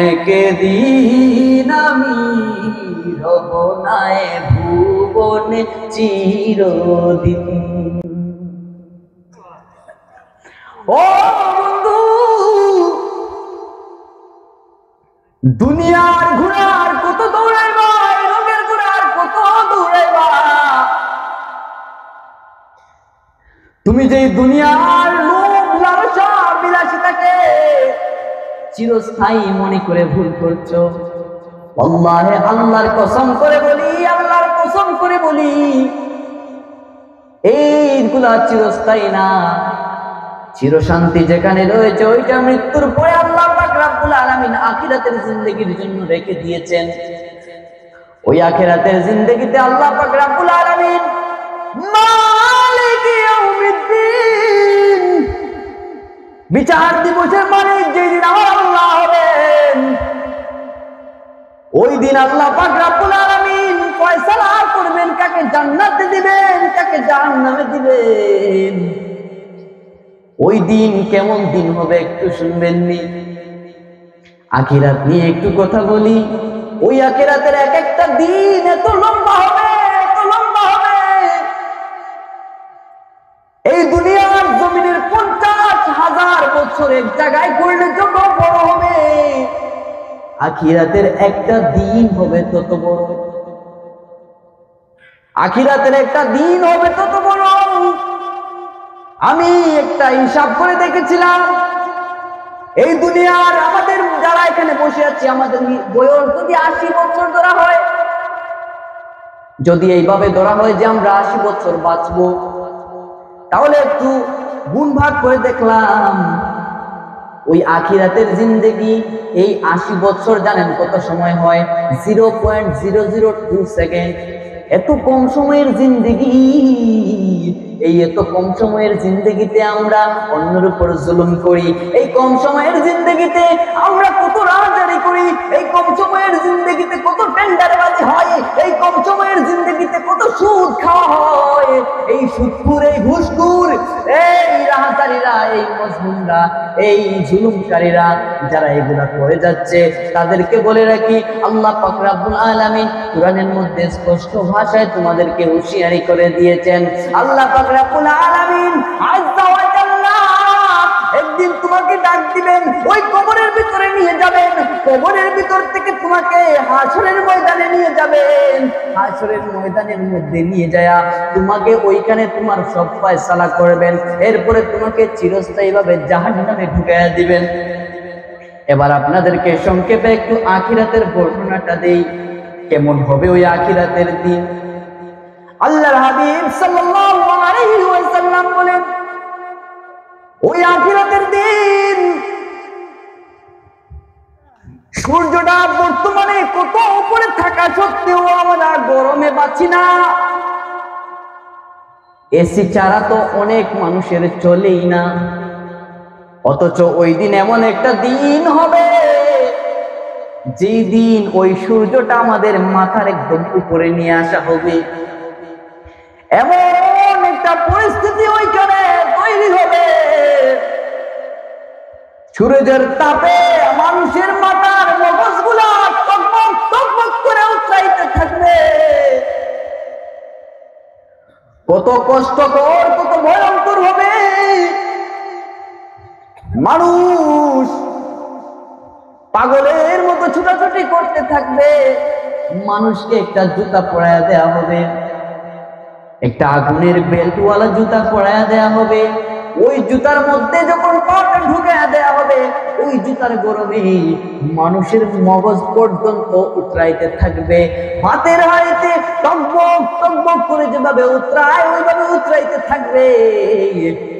একদিন আমি, রব নাই ভুবন চিরদিন। ও বন্ধু, দুনিয়ার ঘোড়ার কত দৌড়াইবা, রোগের ঘোড়ার কত দৌড়াইবা। তুমি যে দুনিয়ার লোভ লালসা বিলাসিতাকে চিরস্থায়ী মনে করে ভুল করছো, আল্লাহে আল্লাহর কসম করে বলি, আল্লাহর কসম করে বলি, এইগুলা চিরস্থায়ী না। চিরশান্তি যেখানে রয়েছে, ওইটা মৃত্যুর পরে আল্লাহ পাক রব্বুল আলামিন আখিরাতের জিন্দেগির জন্য রেখে দিয়েছেন। ওই আখিরাতের জিন্দেগিতে আল্লাহ পাক রব্বুল আলামিন মালিক ইয়াউমিদ্দিন, বিচার দিবসের মালিক যেদিন আমার আল্লাহ হবেন, ওই দিন আল্লাহ পাক রব্বুল আলামিন ফয়সালা করবেন কাকে জান্নাতে দিবেন, কাকে জাহান্নামে দিবেন। ওই দিন কেমন দিন হবে একটু শুনবেননি? আখিরাত নিয়ে একটু কথা বলি। ওই আখিরাতের এক একটা দিন এত লম্বা হবে, এত লম্বা হবে, এই দুনিয়ার জমিনের 50,000 বছর এক জায়গায় করলে যত বড় হবে, আখিরাতের একটা দিন হবে তত বড়। আখিরাতের একটা দিন হবে তত বড়। আমি একটা হিসাব করে দেখেছিলাম, এই দুনিয়ার আমাদের যারা এখানে বসে আছি, আমাদের বয়স যদি 80 বছর ধরা হয়, যদি এইভাবে ধরা হয় যে আমরা 80 বছর বাঁচবো, তাহলে একটু গুণ ভাগ করে দেখলাম ওই আখিরাতের জিন্দেগি এই 80 বছর জানেন কত সময় হয়? 0.002 সেকেন্ড। এত কম সময়ের জিন্দেগি, এই এত কম সময়ের জিন্দেগিতে আমরা অন্যের উপর জুলুম করি, এই কম সময়ের জিন্দেগিতে আমরা কত রাজনীতি করি, এই কম সময়ের জিন্দেগিতে কত টেন্ডারবাজি হয়, এই কম সময়ের জিন্দেগিতে কত সুদ খাওয়া হয়, এই সুদখোর, এই ঘুষখোর, এই রাহাজারিরা, এই মজলুমরা, এই জুলুমকারীরা যারা এগুলা করে যাচ্ছে, তাদেরকে বলে রাখি আল্লাহ পাক রব্বুল আলামিন কোরআনের মধ্যে স্পষ্ট ভাষায় তোমাদেরকে হুঁশিয়ারি করে দিয়েছেন। আল্লাহ পাক রব্বুল আলামিন আযজা ওয়া জাল্লা একদিন তোমাকে ডাক দিবেন, ওই কবরের ভিতরে নিয়ে যাবেন, কবরের ভিতর থেকে তোমাকে হাসরের ময়দানে নিয়ে যাবেন, হাসরের ময়দানের মধ্যে নিয়ে যায়া তোমাকে ওইখানে তোমার সব ফয়সালা করবেন, এরপরে তোমাকে চিরস্থায়ীভাবে জাহান্নামে ঢুকাইয়া দিবেন। এবার আপনাদেরকে সংক্ষেপে একটু আখিরাতের বর্ণনাটা দেই, কেমন হবে ওই আখিরাতের দিন। আল্লাহর হাবিব সাল্লাল্লাহু আলাইহি ওয়াসাল্লাম বলেন, ওই আখিরাতের দিন সূর্যটা বর্তমানে কত উপরে থাকা সত্ত্বেও আমরা গরমে পাচ্ছি না। এসি ছাড়া তো অনেক মানুষের চলেই না, অথচ ওই দিন এমন একটা দিন হবে যেই দিন ওই সূর্যটা আমাদের মাথার একদম উপরে নিয়ে আসা হবে। এমন একটা পরিস্থিতি ওইখানে তৈরি হবে, সূর্যের তাপে মানুষের মাথার মগজগুলা টকবক টকবক করে উৎসাহিতে থাকবে। কত কষ্টকর, কত ভয়ঙ্কর হবে। মানুষ পাগলের মতো ছুটাছুটি করতে থাকবে। মানুষকে একটা জুতা পরাইয়া দেয়া হবে, একটা আগুনের বেল্টওয়ালা জুতা পরাইয়া দেয়া হবে। ওই জুতার মধ্যে যখন পাটা ঢুকাইয়া দেয়া হবে, ওই জুতার গরমে মানুষের মগজ পর্যন্ত উতরাইতে থাকবে। হাতের হাড়িতে টকবক টকবক করে যেভাবে উতরায়, ওইভাবে উতরাইতে থাকবে।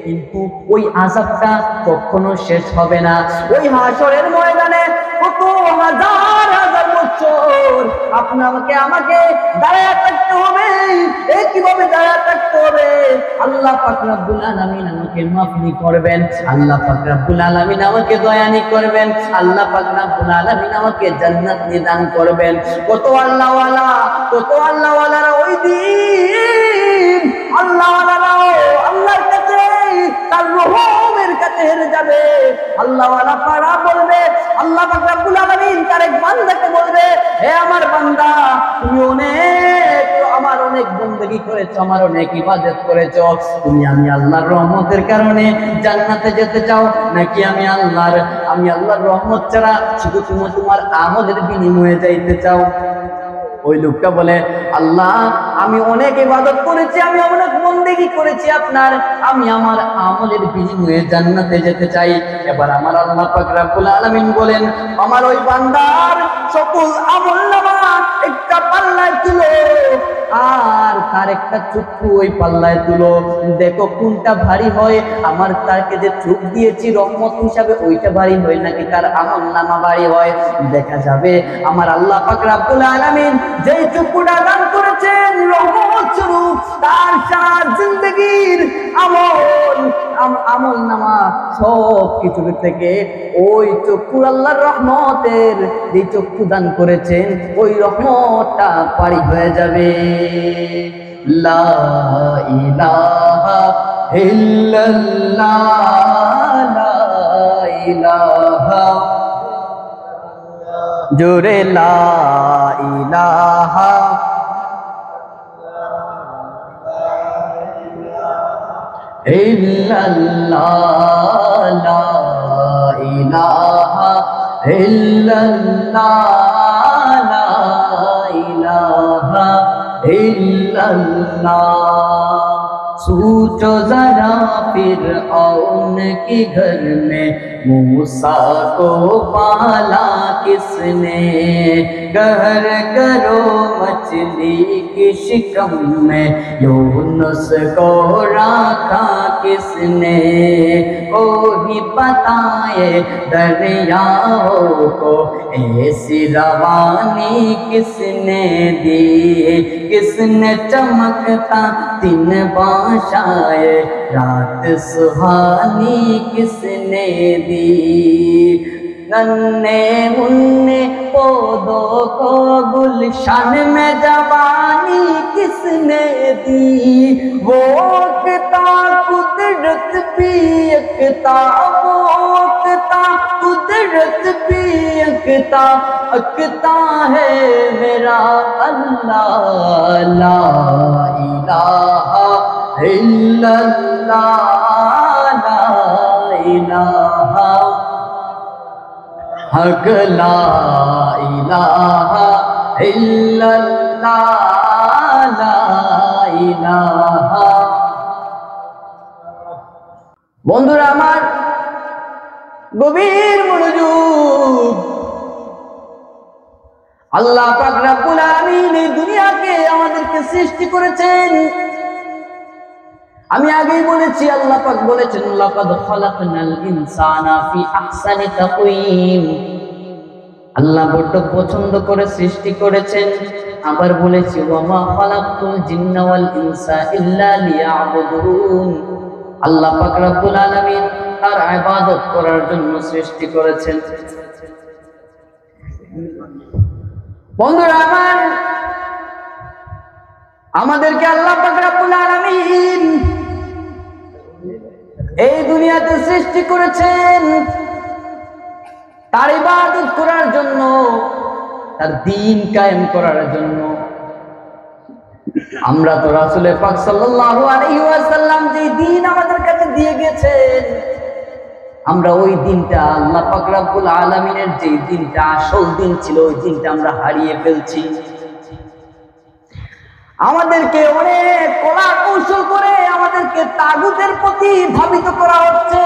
কিন্তু ওই আযাবটা কখনো শেষ হবে না। ওই হাসরের ময়দানে কত হাজার হাজার বছর আপনাকে আমাকে দাঁড়ায় থাকতে হবে। এই কিভাবে দাঁড়ায় থাকতে হবে? আল্লাহ পাক রব্বুল আলামিন আমাকে মাফনি করবেন, আল্লাহ পাক রব্বুল আলামিন আমাকে দয়ানি করবেন, আল্লাহ পাক রব্বুল আলামিন আমাকে জান্নাত নিদান করবেন। কত আল্লাহওয়ালা, কত আল্লাহওয়ালারা ওই দিন আল্লাহওয়ালারা আল্লাহর কাছে, তার রহমের কাছে হেরে যাবে। আল্লাহওয়ালা পারা বলবে, আল্লাহ পাক রব্বুল আলামিন তার এক বান্দাকে বলবে, হে আমার বান্দা, তুমি আমার অনেক বন্দেগী করেছো, আমার অনেক ইবাদত করেছো, তুমি আমি আল্লাহর রহমতের কারণে জান্নাতে যেতে চাও, নাকি আমি আল্লাহর রহমত ছাড়া শুধু তুমি তোমার আমলের বিনিময়ে যাইতে চাও? ওই লোকটা বলে, আল্লাহ আমি অনেক ইবাদত করেছি, আমি অনেক বন্দেগী করেছি আপনার, আমি আমার আমলের বিনিময়ে জান্নাতে যেতে চাই। এবার আমার আল্লাহ পাক রব্বুল আলামিন বলেন, আমার ওই বান্দার সকল আমলনামা একটা পাল্লায় তুলো আর তার একটা চক্ষু ওই পাল্লায় তুলো, দেখো কোনটা ভারী হয়। আমার তাকে যে চোখ দিয়েছি রহমত হিসাবে, ওইটা ভারী হয় নাকি তার আমলনামা ভারী হয়। দেখা যাবে আমার আল্লাহ পাক রব্বুল আলামিন যেই চক্ষুটা দান করেছেন রহমত স্বরূপ, তার সারা জিন্দেগীর আমলনামা সব কিছু থেকে ওই চক্ষু আল্লাহর রহমতের যে চক্ষু দান করেছেন ওই রহমতটা পারি হয়ে যাবে। লা ইলাহা ইল্লাল্লাহ, লা ইলাহা, জোরে লা ইলাহা ইল্লাল্লাহ, লা ইলাহা ইল্লাল্লাহ, লা ইলাহা ইল্লাল্লাহ। सोचो जरा फिरऔन के घर में मूसा को पाला किसने, कहर करो मछली की शिकम में यूनुस को रखा किसने, कोई बताए दरियाओं को ऐसी रवानी किसने दी, किसने चमकता दिन बाशाए रात सुहानी किसने दी, नन्हे मुन्ने पौधों को गुलशन में जवानी किसने दी, वो एकता कुदरत भी एकता, वो एकता कुदरत भी एकता, एकता है मेरा अल्लाह, ला इलाहा इल्लल्लाह, ला इलाहा हक, ला इलाहा इल्लल्लाह, ला इलाहा। বন্ধুরা আমার গভীর মনোযোগ, আল্লাহ পাক রব্বুল আলামিন এই দুনিয়াকে আমাদেরকে সৃষ্টি করেছেন। আমি আগেই বলেছি আল্লাহ পাক বলেছেন লাকাদ খালাকনাল ইনসানা ফি আহসানি তাকওয়িম, আল্লাহ বড় পছন্দ করে সৃষ্টি করেছেন। আবার বলেছি ওয়া মা খালাকতুল জিন্না ওয়াল ইনসা ইল্লা লিয়াবুদুন, আল্লাহ পাক রব্বুল আলামিন তার ইবাদত করার জন্য সৃষ্টি করেছেন। বন্ধুরা আমার আমাদেরকে আল্লাহ পাক রব্বুল আলামিন এই দুনিয়াতে সৃষ্টি করেছেন তার ইবাদত করার জন্য, তার দ্বীন কায়েম করার জন্য। আমরা তো রাসূল পাক সাল্লাল্লাহু আলাইহি ওয়াসাল্লাম যে দ্বীন আমাদের কাছে দিয়ে গেছেন, আমরা ওই দিনটা আল্লাহ পাক রব্বুল আলামিনের যে দিনটা আসল দিন ছিল ওই দিনটা আমরা হারিয়ে ফেলছি। আমাদেরকে অনেক কলা কৌশল করে আমাদেরকে তাগুতের প্রতি ধাবিত করা হচ্ছে।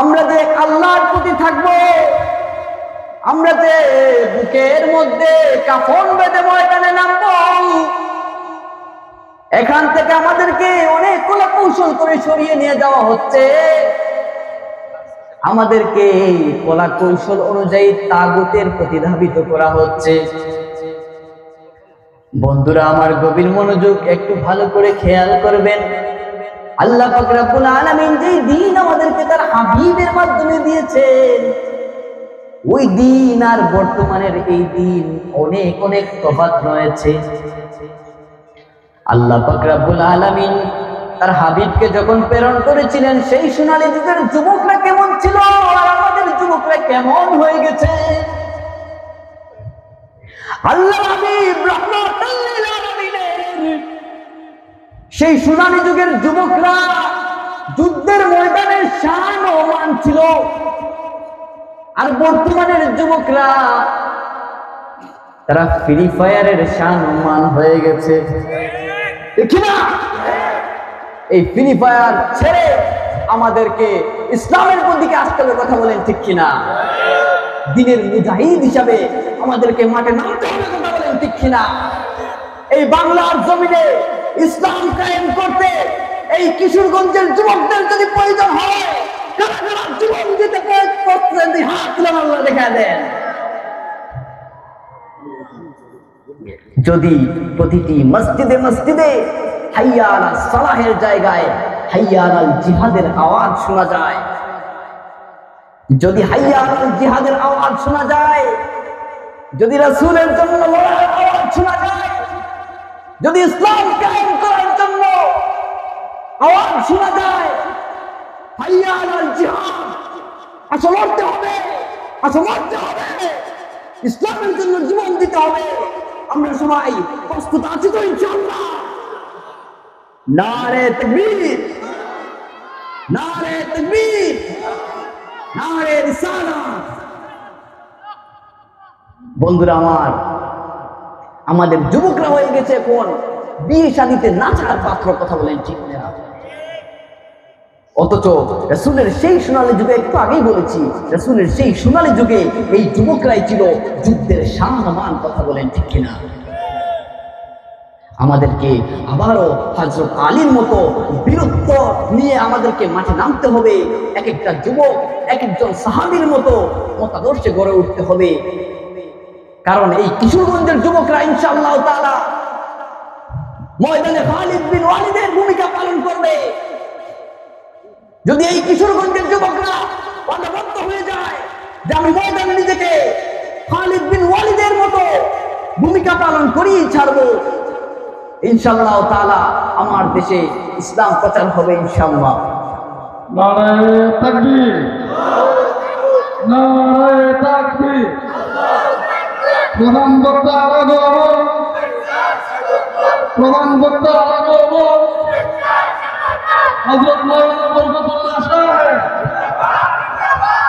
আমরা যে আল্লাহর প্রতি থাকবো, আমরা যে বুকের মধ্যে কাফন বেঁধে ময়দানে নামবো, এখান থেকে আমাদেরকে অনেক কলা কৌশল করে সরিয়ে নিয়ে যাওয়া হচ্ছে। আমাদেরকে এই কলা কৌশল অনুযায়ী তাগুতের প্রতি ধাবিত করা হচ্ছে। বন্ধুরা আমার গভীর মনোযোগ, একটু ভালো করে খেয়াল করবেন। আল্লাহ পাক রব্বুল আলামিন যে দ্বীন আমাদেরকে তার হাবিবের মাধ্যমে দিয়েছেন, ওই দ্বীন আর বর্তমানের এই দ্বীন অনেক অনেক তফাৎ রয়েছে। আল্লাহ পাক রব্বুল আলামিন তার হাবিবকে যখন প্রেরণ করেছিলেন, সেই সোনালী যুগের যুবকরা কেমন ছিল আর আমাদের যুবকরা কেমন হয়ে গেছে। আল্লাহ হাবিব রাহমাতুল লিল আলামিনের সেই সোনালী যুগের যুবকরা যুদ্ধের ময়দানে শান ও মান ছিল, আর বর্তমানের যুবকরা তারা ফ্রি ফায়ারের শান ও মান হয়ে গেছে, ঠিক না? এই ফ্রি ফায়ার ছেড়ে আমাদেরকে ইসলামের দিকে আসতে হবে, কথা বলেন ঠিক কিনা? দ্বীনের মুজাহিদ হিসাবে আমাদেরকে মাঠে নামতে হবে, কথা বলেন ঠিক কিনা? এই বাংলার জমিনে ইসলাম কায়েম করতে এই কিশোরগঞ্জের যুবকদের যদি প্রয়োজন হয়, কারা কারা জীবন দিতে প্রস্তুত, হাত তুলে আল্লাহ দেখা দেন। যদি প্রতিটি মসজিদে মসজিদে হাইয়া আলাল সালাহের জায়গায় হাইয়া আলাল জিহাদের আওয়াজ শোনা যায়, যদি হাইয়া আলাল জিহাদের আওয়াজ শোনা যায়, যদি রাসূলের জন্য লড়াইয়ের আওয়াজ শোনা যায়, যদি ইসলাম কায়েম করার জন্য আওয়াজ শোনা যায়, হাইয়া আলাল জিহাদ, আসো লড়তে হবে, আসো মরতে হবে, ইসলামের জন্য জীবন দিতে হবে। আমরা সবাই প্রস্তুত আছি তো ইনশাআল্লাহ? নারে তাকবীর, নারে তাকবীর, নারে রিসালাত। বন্ধুরা আমার, আমাদের যুবকরা হয়ে গেছে এখন বিয়ে শাদীতে নাচার পাত্র, কথা বলেন ঠিক না? অথচ রাসূলের সেই সোনালী যুগে, একটু আগেই বলেছি, রাসূলের সেই সোনালী যুগে এই যুবকরাই ছিল যুদ্ধের সামমান, কথা বলেন ঠিক কিনা? আমাদেরকে আবারও হযরত আলীর মতো বীরত্ব নিয়ে আমাদেরকে মাঠে নামতে হবে। এক একটা যুবক এক একজন সাহাবীর মতো মতাদর্শে গড়ে উঠতে হবে। কারণ এই কিশোরগঞ্জের যুবকরা ইনশাআল্লাহ তাআলা ময়দানে খালিদ বিন ওয়ালিদের ভূমিকা পালন করবে। যদি এই কিশোরগঞ্জের যুবকরা অনবদ্য হয়ে যায় যে আমি ময়দানে নিজেকে খালিদ বিন ওয়ালিদের মতো ভূমিকা পালন করেই ছাড়বো, ইনশাআল্লাহ তাআলা আমার দেশে ইসলাম প্রচার হবে ইনশাআল্লাহ। নারে তাকবীর, নারে তাকবীর। প্রধান বক্তা আলাদা, প্রধান বক্তা আলাদা হযরত মাওলানা বরকতুল্লাহ সাহেব,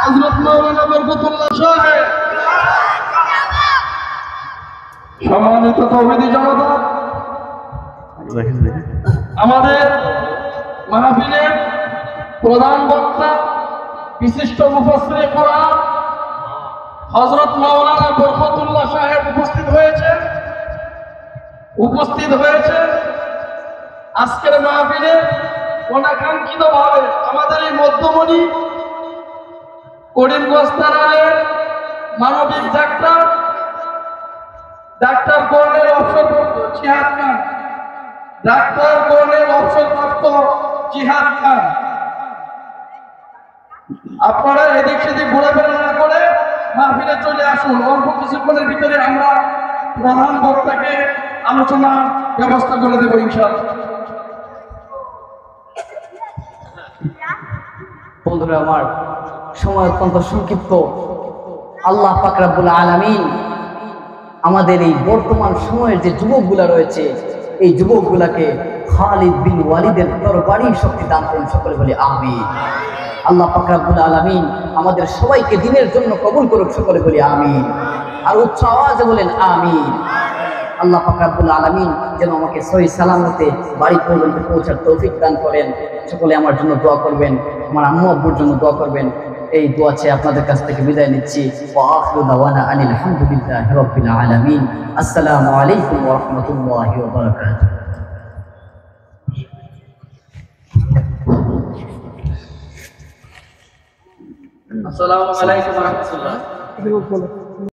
হযরত মাওলানা বরকতুল্লাহ সাহেব। সম্মানিত তৌহিদি জনতা, আমাদের মাহফিলের প্রধান বক্তা বিশিষ্ট মুফাসসিরে কোরআন হযরত মাওলানা বরকতুল্লাহ সাহেব উপস্থিত হয়েছে। আজকের মাহফিলে অনাকাঙ্ক্ষিত ভাবে আমাদের এই মধ্যমণি করিমগঞ্জ থানার মানবিক ডাক্তার কর্নেল অবসরপ্রাপ্ত জিহাদ খান, ডাক্তার কর্নেল অবসরপ্রাপ্ত জিহাদ খান, আপনারা এদিক সেদিক ঘোরাফেরা না করে মাহফিলে চলে আসুন। অল্প কিছুক্ষণের ভিতরে আমরা প্রধান বক্তাকে আলোচনার ব্যবস্থা করে দেব ইনশাআল্লাহ। বন্ধুরা আমার, সময় অত্যন্ত সংক্ষিপ্ত। আল্লাহ পাক রব্বুল আলামিন আমাদের এই বর্তমান সময়ের যে যুবকগুলা রয়েছে, এই যুবকগুলাকে খালিদ বিন ওয়ালিদের তরবারি শক্তি দান করুন, সকলে বলি আমিন। আল্লাহ পাক রব্বুল আলামিন আমাদের সবাইকে দ্বীনের জন্য কবুল করুক, সকলে বলি আমিন। আর উচ্চ আওয়াজে বলেন আমিন। আল্লাহ পাক রব্বুল আলামিন যেন আমাকে সহি সালামতে বাড়ি পর্যন্ত পৌঁছার তৌফিক দান করেন। সকলে আমার জন্য দোয়া করবেন, আমার আম্মু আব্বুর জন্য দোয়া করবেন। এই দোয়া চেয়ে আপনাদের কাছ থেকে বিদায় নিচ্ছি। ওয়া আখিরু দাওয়ানা আনিল হামদুলিল্লাহি রাব্বিল আলামিন। আসসালামু আলাইকুম ওয়া রাহমাতুল্লাহি ওয়া বারাকাতুহু। আসসালামু আলাইকুম ওয়া রাহমাতুল্লাহ।